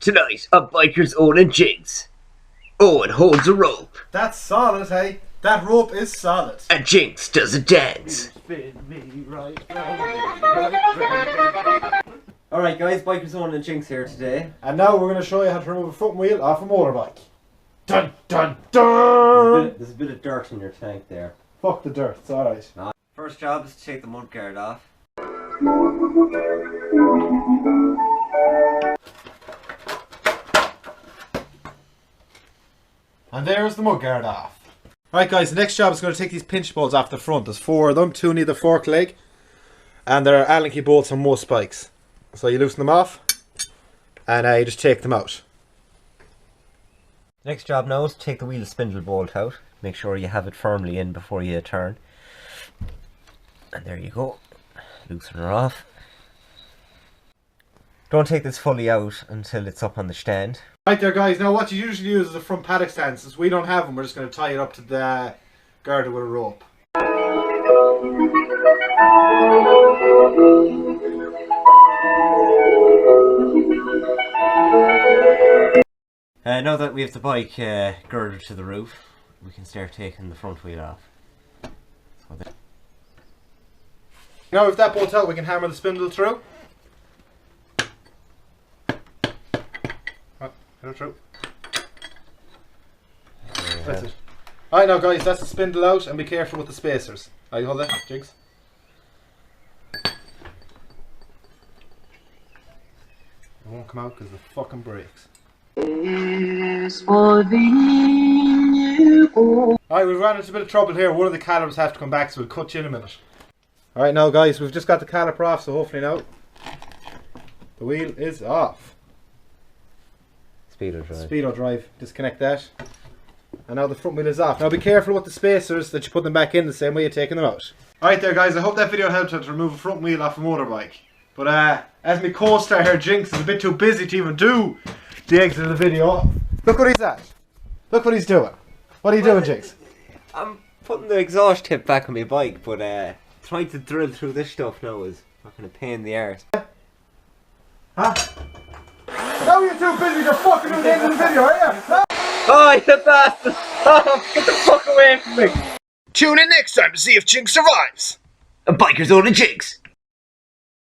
Tonight, a biker's owning Jinx. Owen holds a rope. That's solid, hey? That rope is solid. And Jinx does a dance. Alright guys, Biker's Own and Jinx here today. And now we're going to show you how to remove a front wheel off a motorbike. Dun dun dun! There's a bit of dirt in your tank there. Fuck the dirt, it's alright. First job is to take the mud guard off. And there's the mud guard off. Right guys, the next job is going to take these pinch bolts off the front. There's 4 of them, 2 need the fork leg. And there are Allen key bolts on most bikes. So you loosen them off and you just take them out. Next job now is to take the wheel spindle bolt out. Make sure you have it firmly in before you turn. And there you go. Loosen her off. Don't take this fully out until it's up on the stand. Right there guys, now what you usually use is a front paddock stand. Since we don't have them, we're just going to tie it up to the girder with a rope. Now that we have the bike girded to the roof, we can start taking the front wheel off. Now with that bolt out, we can hammer the spindle through. Get it through. That's it. Alright now guys, that's the spindle out, and be careful with the spacers. Alright, hold that, Jigs. It won't come out because the fucking brakes. Alright, we've run into a bit of trouble here. One of the calipers have to come back, so we'll cut you in a minute. Alright now guys, we've just got the caliper off, so hopefully now the wheel is off. Speedo drive. Speedo drive, disconnect that. And now the front wheel is off. Now be careful with the spacers that you put them back in the same way you're taking them out. Alright there guys, I hope that video helped to remove a front wheel off a motorbike. But as my co-star here, Jinx, is a bit too busy to even do the exit of the video. Look what he's at. Look what he's doing. What are you doing, Jinx? I'm putting the exhaust tip back on my bike, but trying to drill through this stuff now is fucking a pain in the arse. Huh? Now you're too busy to fucking do the end of the video, are you? Oh, you bastard! Oh, get the fuck away from me! Tune in next time to see if Jinx survives. A biker's owning Jinx.